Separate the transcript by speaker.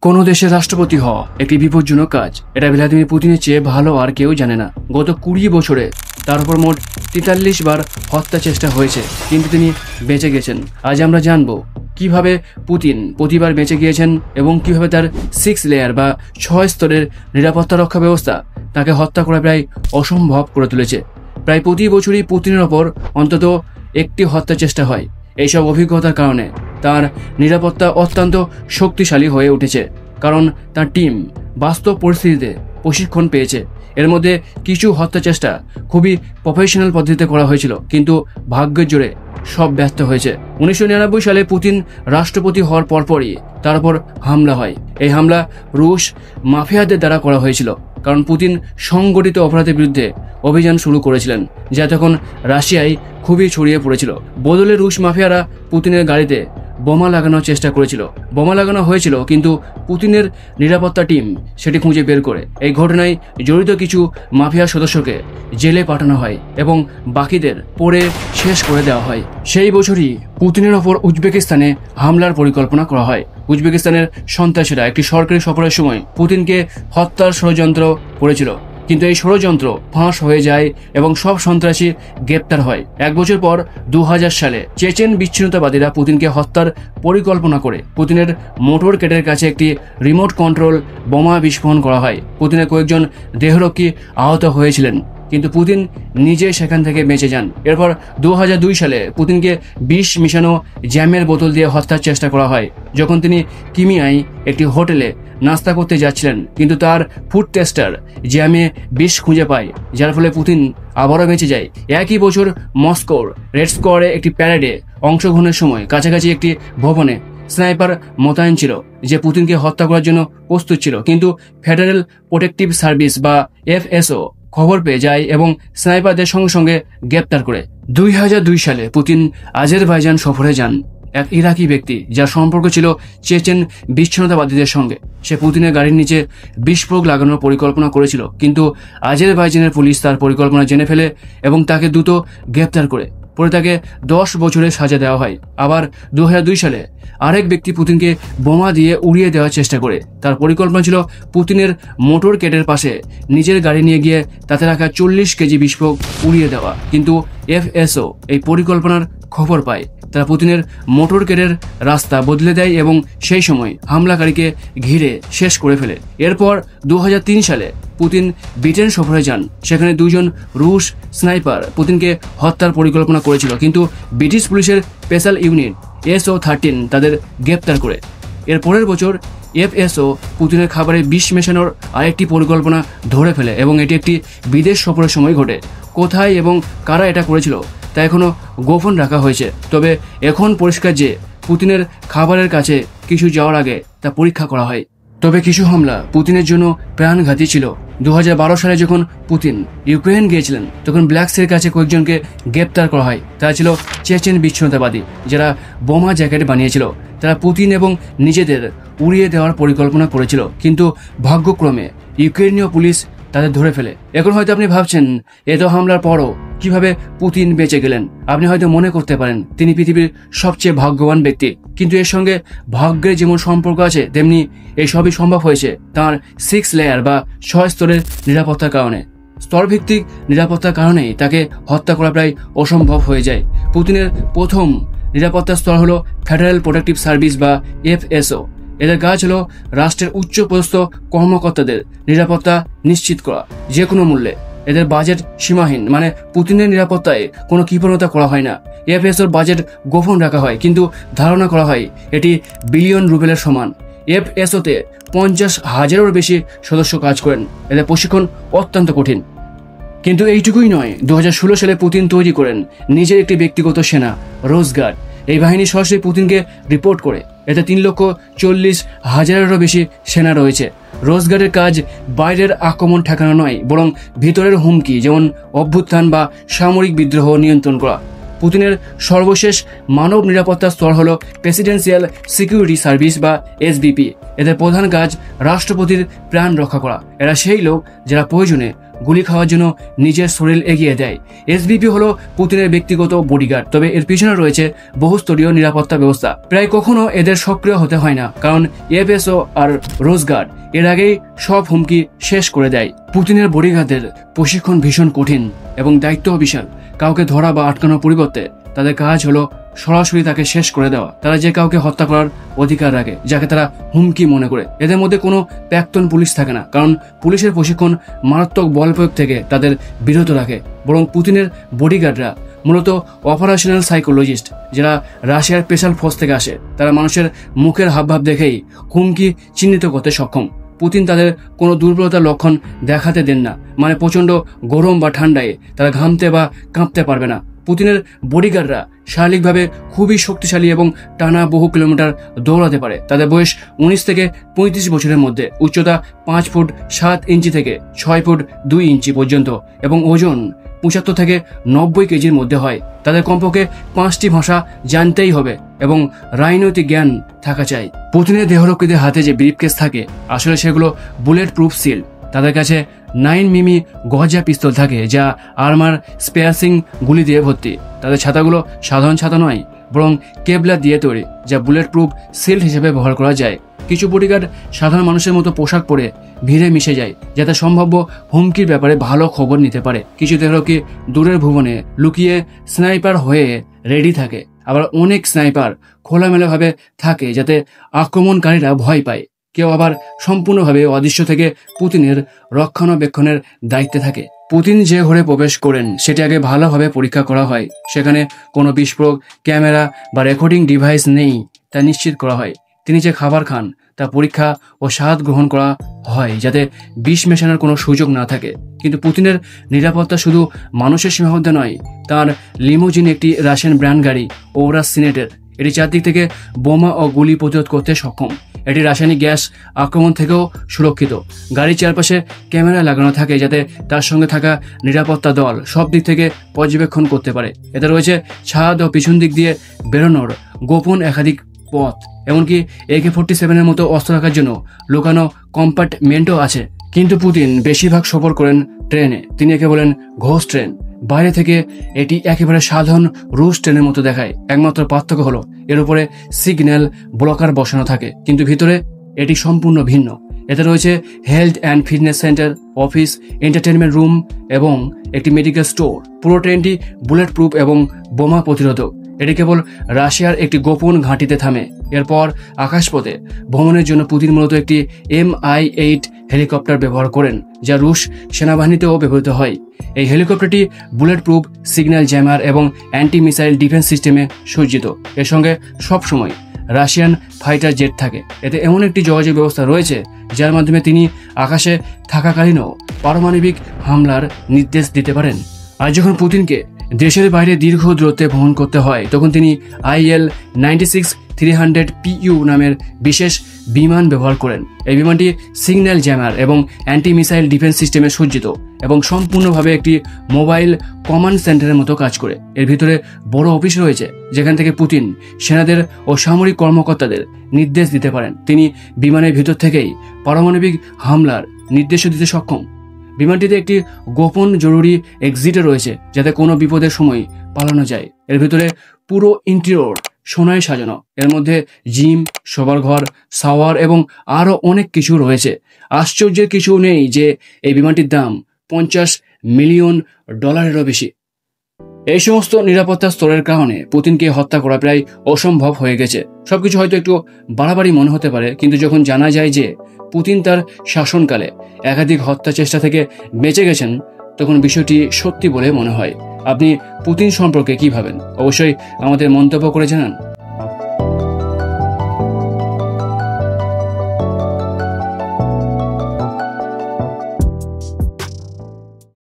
Speaker 1: কোনো দেশের রাষ্ট্রপতি হওয়া একটি বিপজ্জনক কাজ। এটা ভ্লাদিমির পুতিনের চেয়ে ভালো আর কেউ জানে না। গত 20 বছরে তার উপর মোট 43 বার হত্যা চেষ্টা হয়েছে, কিন্তু তিনি বেঁচে গেছেন। আজ আমরা জানবো কিভাবে পুতিন প্রতিবার বেঁচে গিয়েছেন এবং কিভাবে তার 6 লেয়ার বা 6 স্তরের নিরাপত্তা রক্ষা ব্যবস্থা তাকে হত্যা করা প্রায় অসম্ভব করে তুলেছে। প্রায় প্রতি বছরই পুতিনের ওপর অন্তত একটি হত্যা চেষ্টা হয়। এইসব অভিজ্ঞতার কারণে তার নিরাপত্তা অত্যন্ত শক্তিশালী হয়ে উঠেছে, কারণ তার টিম বাস্তব পরিস্থিতিতে প্রশিক্ষণ পেয়েছে। এর মধ্যে কিছু হত্যা চেষ্টা খুবই প্রফেশনাল পদ্ধতিতে করা হয়েছিল, কিন্তু ভাগ্যের জোরে সব ব্যর্থ হয়েছে। 1999 সালে পুতিন রাষ্ট্রপতি হওয়ার পরপরই তার উপর হামলা হয়। এই হামলা রুশ মাফিয়াদের দ্বারা করা হয়েছিল, কারণ পুতিন সংগঠিত অপরাধের বিরুদ্ধে অভিযান শুরু করেছিলেন, যা তখন রাশিয়ায় খুবই ছড়িয়ে পড়েছিল। বদলে রুশ মাফিয়ারা পুতিনের গাড়িতে বোমা লাগানোর চেষ্টা করেছিল। বোমা লাগানো হয়েছিল, কিন্তু পুতিনের নিরাপত্তা টিম সেটি খুঁজে বের করে এই ঘটনায় জড়িত কিছু মাফিয়া সদস্যকে জেলে পাঠানো হয় এবং বাকিদের পরে শেষ করে দেওয়া হয়। সেই বছরই পুতিনের ওপর উজবেকিস্তানে হামলার পরিকল্পনা করা হয়। উজবেকিস্তানের সন্ত্রাসীরা একটি সরকারি সফরের সময় পুতিনকে হত্যার ষড়যন্ত্র করেছিল, কিন্তু এই ষড়যন্ত্র ফাঁস হয়ে যায় এবং সব সন্ত্রাসী গ্রেপ্তার হয়। 1 বছর পর 2000 সালে চেচেন বিচ্ছিন্নতাবাদীরা পুতিনকে হত্যার পরিকল্পনা করে পুতিনের মোটর কেটের কাছে একটি রিমোট কন্ট্রোল বোমা বিস্ফোরণ করা হয়। পুতিনের কয়েকজন দেহরক্ষী আহত হয়েছিলেন, কিন্তু পুতিন নিজে সেখান থেকে বেঁচে যান। এরপর 2002 সালে পুতিনকে বিষ মিশানো জ্যামের বোতল দিয়ে হত্যার চেষ্টা করা হয়, যখন তিনি কিমিয়ায় একটি হোটেলে নাস্তা করতে যাচ্ছিলেন, কিন্তু তার ফুড টেস্টার জ্যামে বিষ খুঁজে পায়, যার ফলে পুতিন আবারও বেঁচে যায়। একই বছর মস্কোর রেড স্কোয়ারে একটি প্যারেডে অংশগ্রহণের সময় কাছাকাছি একটি ভবনে স্নাইপার মোতায়েন ছিল, যে পুতিনকে হত্যা করার জন্য প্রস্তুত ছিল, কিন্তু ফেডারেল প্রোটেকটিভ সার্ভিস বা FSO খবর পেয়ে যায় এবং স্নাইপারদের সঙ্গে সঙ্গে গ্রেপ্তার করে। 2002 সালে পুতিন আজেরবাইজান সফরে যান। এক ইরাকি ব্যক্তি, যার সম্পর্ক ছিল চেচেন বিচ্ছিন্নতাবাদীদের সঙ্গে, সে পুতিনের গাড়ির নিচে বিস্ফোরক লাগানোর পরিকল্পনা করেছিল, কিন্তু আজেরবাইজানের পুলিশ তার পরিকল্পনা জেনে ফেলে এবং তাকে দ্রুত গ্রেপ্তার করে। পরে তাকে 10 বছরের সাজা দেওয়া হয়। আবার 2002 সালে আরেক ব্যক্তি পুতিনকে বোমা দিয়ে উড়িয়ে দেওয়ার চেষ্টা করে। তার পরিকল্পনা ছিল পুতিনের মোটর কেটের পাশে নিজের গাড়ি নিয়ে গিয়ে তাতে রাখা 40 কেজি বিস্ফোরক উড়িয়ে দেওয়া, কিন্তু FSO এই পরিকল্পনার খবর পায়। তারা পুতিনের মোটর কেটের রাস্তা বদলে দেয় এবং সেই সময় হামলাকারীকে ঘিরে শেষ করে ফেলে। এরপর 2003 সালে পুতিন ব্রিটেন সফরে যান। সেখানে 2জন রুশ স্নাইপার পুতিনকে হত্যার পরিকল্পনা করেছিল, কিন্তু ব্রিটিশ পুলিশের স্পেশাল ইউনিট SO13 তাদের গ্রেপ্তার করে। এর পরের বছর FSO পুতিনের খাবারে বিষ মেশানোর আরেকটি পরিকল্পনা ধরে ফেলে এবং এটি একটি বিদেশ সফরের সময় ঘটে। কোথায় এবং কারা এটা করেছিল তা এখনও গোপন রাখা হয়েছে, তবে এখন পরিষ্কার যে পুতিনের খাবারের কাছে কিছু যাওয়ার আগে তা পরীক্ষা করা হয়। তবে কিছু হামলা পুতিনের জন্য প্রাণঘাতী ছিল। 2012 সালে যখন পুতিন ইউক্রেন গিয়েছিলেন, তখন ব্ল্যাক সির কাছে কয়েকজনকে গ্রেপ্তার করা হয়। তারা ছিল চেচেন বিচ্ছিন্নতাবাদী, যারা বোমা জ্যাকেট বানিয়েছিল। তারা পুতিন এবং নিজেদের উড়িয়ে দেওয়ার পরিকল্পনা করেছিল, কিন্তু ভাগ্যক্রমে ইউক্রেনীয় পুলিশ তাদের ধরে ফেলে। এখন হয়তো আপনি ভাবছেন, এত হামলার পরও কিভাবে পুতিন বেঁচে গেলেন। আপনি হয়তো মনে করতে পারেন তিনি পৃথিবীর সবচেয়ে ভাগ্যবান ব্যক্তি, কিন্তু এর সঙ্গে ভাগ্যের যেমন সম্পর্ক আছে, তেমনি এই সবই সম্ভব হয়েছে তার 6 লেয়ার বা 6 স্তরের নিরাপত্তার কারণে। স্তরভিত্তিক নিরাপত্তার কারণেই তাকে হত্যা করা প্রায় অসম্ভব হয়ে যায়। পুতিনের প্রথম নিরাপত্তা স্তর হলো ফেডারেল প্রোটেকটিভ সার্ভিস বা FSO। এদের কাজ হলো রাষ্ট্রের উচ্চপদস্থ কর্মকর্তাদের নিরাপত্তা নিশ্চিত করা যে কোনো মূল্যে। এদের বাজেট সীমাহীন, মানে পুতিনের নিরাপত্তায় কোনো কৃপণতা করা হয় না। FSOর বাজেট গোপন রাখা হয়, কিন্তু ধারণা করা হয় এটি বিলিয়ন রুবেলের সমান। FSOতে 50,000-এরও বেশি সদস্য কাজ করেন। এদের প্রশিক্ষণ অত্যন্ত কঠিন। কিন্তু এইটুকুই নয়, 2016 সালে পুতিন তৈরি করেন নিজের একটি ব্যক্তিগত সেনা, রোজগার্ড। এই বাহিনী সরাসরি পুতিনকে রিপোর্ট করে। এতে 3,40,000-এরও বেশি সেনা রয়েছে। রোজগার্ডের কাজ বাইরের আক্রমণ ঠেকানো নয়, বরং ভিতরের হুমকি, যেমন অভ্যুত্থান বা সামরিক বিদ্রোহ নিয়ন্ত্রণ করা। পুতিনের সর্বশেষ মানব নিরাপত্তা স্তর হলো প্রেসিডেন্সিয়াল সিকিউরিটি সার্ভিস বা SBP। এদের প্রধান কাজ রাষ্ট্রপতির প্রাণ রক্ষা করা। এরা সেই লোক যারা প্রয়োজনে গুলি খাওয়ার জন্য নিজের শরীর এগিয়ে দেয়। এসবিপি হলো পুতিনের ব্যক্তিগত বডিগার্ড, তবে এর পিছনে রয়েছে বহুস্তরীয় নিরাপত্তা ব্যবস্থা। প্রায় কখনো এদের সক্রিয় হতে হয় না, কারণ এফএসও আর রোজগার্ড এর আগেই সব হুমকি শেষ করে দেয়। পুতিনের বডিগার্ডদের প্রশিক্ষণ ভীষণ কঠিন এবং দায়িত্বও বিশাল। কাউকে ধরা বা আটকানোর পরিবর্তে তাদের কাজ হলো সরাসরি তাকে শেষ করে দেওয়া। তারা যে কাউকে হত্যা করার অধিকার রাখে যাকে তারা হুমকি মনে করে। এদের মধ্যে কোনো প্রাক্তন পুলিশ থাকে না, কারণ পুলিশের প্রশিক্ষণ মারাত্মক বল প্রয়োগ থেকে তাদের বিরত রাখে। বরং পুতিনের বডিগার্ডরা মূলত অপারেশনাল সাইকোলজিস্ট, যারা রাশিয়ার স্পেশাল ফোর্স থেকে আসে। তারা মানুষের মুখের হাবভাব দেখেই হুমকি চিহ্নিত করতে সক্ষম। পুতিন তাদের কোনো দুর্বলতার লক্ষণ দেখাতে দেন না, মানে প্রচণ্ড গরম বা ঠান্ডায় তারা ঘামতে বা কাঁপতে পারবে না। পুতিনের বডিগার্ডরা শারীরিকভাবে খুবই শক্তিশালী এবং টানা বহু কিলোমিটার দৌড়াতে পারে। তাদের বয়স 19 থেকে 35 বছরের মধ্যে, উচ্চতা 5 ফুট 7 ইঞ্চি থেকে 6 ফুট 2 ইঞ্চি পর্যন্ত এবং ওজন 75 থেকে 90 কেজির মধ্যে হয়। তাদের কমপক্ষে 5টি ভাষা জানতেই হবে এবং রাজনৈতিক জ্ঞান থাকা চাই। পুতিনের দেহরক্ষীদের হাতে যে ব্রিফকেস থাকে, আসলে সেগুলো বুলেট প্রুফ সিল। তাদের কাছে 9 মিমি গজা পিস্তল থাকে, যা আর্মার স্পেয়ারসিং গুলি দিয়ে ভর্তি। তাদের ছাতাগুলো সাধারণ ছাতা নয়, বরং কেবলার দিয়ে তৈরি, যা বুলেট প্রুফ শিল্ড হিসেবে ব্যবহার করা যায়। কিছু বডিগার্ড সাধারণ মানুষের মতো পোশাক পরে ভিড়ে মিশে যায়, যাতে সম্ভাব্য হুমকির ব্যাপারে ভালো খবর নিতে পারে। কিছু দেহরক্ষী দূরের ভুবনে লুকিয়ে স্নাইপার হয়ে রেডি থাকে। আবার অনেক স্নাইপার খোলামেলাভাবে থাকে, যাতে আক্রমণকারীরা ভয় পায়। কেউ আবার সম্পূর্ণভাবে অদৃশ্য থেকে পুতিনের রক্ষণাবেক্ষণের দায়িত্বে থাকে। পুতিন যে ঘরে প্রবেশ করেন সেটি আগে ভালোভাবে পরীক্ষা করা হয়। সেখানে কোনো বিস্ফোরক, ক্যামেরা বা রেকর্ডিং ডিভাইস নেই তা নিশ্চিত করা হয়। তিনি যে খাবার খান তা পরীক্ষা ও স্বাদ গ্রহণ করা হয়, যাতে বিষ মেশানোর কোনো সুযোগ না থাকে। কিন্তু পুতিনের নিরাপত্তা শুধু মানুষের সীমাবদ্ধ নয়। তার লিমোজিন একটি রাশিয়ান ব্র্যান্ড গাড়ি, ওরাস সিনেটের। এটি চারদিক থেকে বোমা ও গুলি প্রতিরোধ করতে সক্ষম। এটি রাসায়নিক গ্যাস আক্রমণ থেকেও সুরক্ষিত। গাড়ির চারপাশে ক্যামেরা লাগানো থাকে, যাতে তার সঙ্গে থাকা নিরাপত্তা দল সব দিক থেকে পর্যবেক্ষণ করতে পারে। এতে রয়েছে ছাদ ও পিছন দিক দিয়ে বেরোনোর গোপন একাধিক পথ। এমনকি AK-47 মতো অস্ত্র রাখার জন্য লুকানো কম্পার্টমেন্টও আছে। কিন্তু পুতিন বেশিরভাগ সফর করেন ট্রেনে। তিনি একে বলেন ঘোষ ট্রেন। বাইরে থেকে এটি একেবারে সাধারণ রুশ ট্রেনের মতো দেখায়। একমাত্র পার্থক্য হলো এর উপরে সিগন্যাল ব্লকার বসানো থাকে, কিন্তু ভিতরে এটি সম্পূর্ণ ভিন্ন। এতে রয়েছে health and fitness centre, office, entertainment room এবং একটি মেডিকেল স্টোর। পুরো ট্রেনটি বুলেট প্রুফ এবং বোমা প্রতিরোধক। এটি কেবল রাশিয়ার একটি গোপন ঘাঁটিতে থামে। এরপর আকাশপথে ভ্রমণের জন্য পুতিন মূলত একটি Mi-8 হেলিকপ্টার ব্যবহার করেন, যা রুশ সেনাবাহিনীতেও ব্যবহৃত হয়। এই হেলিকপ্টারটি বুলেট প্রুফ, সিগন্যাল জ্যামার এবং অ্যান্টি মিসাইল ডিফেন্স সিস্টেমে সজ্জিত। এর সঙ্গে সবসময় রাশিয়ান ফাইটার জেট থাকে। এতে এমন একটি যোগাযোগ ব্যবস্থা রয়েছে যার মাধ্যমে তিনি আকাশে থাকাকালীনও পারমাণবিক হামলার নির্দেশ দিতে পারেন। আর যখন পুতিনকে দেশের বাইরে দীর্ঘ দূরত্বে ভ্রমণ করতে হয়, তখন তিনি IL-96-300PU নামের বিশেষ বিমান ব্যবহার করেন। এই বিমানটি সিগন্যাল জ্যামার এবং অ্যান্টি মিসাইল ডিফেন্স সিস্টেমে সজ্জিত এবং সম্পূর্ণভাবে একটি মোবাইল কমান্ড সেন্টারের মতো কাজ করে। এর ভিতরে বড় অফিস রয়েছে, যেখান থেকে পুতিন সেনাদের ও সামরিক কর্মকর্তাদের নির্দেশ দিতে পারেন। তিনি বিমানের ভিতর থেকেই পারমাণবিক হামলার নির্দেশও দিতে সক্ষম। বিমানটিতে একটি গোপন জরুরি এক্সিটও রয়েছে, যাতে কোনো বিপদের সময় পালানো যায়। এর ভিতরে পুরো ইন্টেরিয়র সোনায় সাজানো। এর মধ্যে জিম, শোবার ঘর, শাওয়ার এবং আরও অনেক কিছু রয়েছে। আশ্চর্যের কিছু নেই যে এই বিমানটির দাম $50 মিলিয়ন বেশি। এই সমস্ত নিরাপত্তা স্তরের কারণে পুতিনকে হত্যা করা প্রায় অসম্ভব হয়ে গেছে। সবকিছু হয়তো একটু বাড়াবাড়ি মনে হতে পারে, কিন্তু যখন জানা যায় যে পুতিন তার শাসনকালে একাধিক হত্যা চেষ্টা থেকে বেঁচে গেছেন, তখন বিষয়টি সত্যি বলে মনে হয়। আপনি পুতিন সম্পর্কে কি ভাবেন? অবশ্যই আমাদের মন্তব্য করে জানান।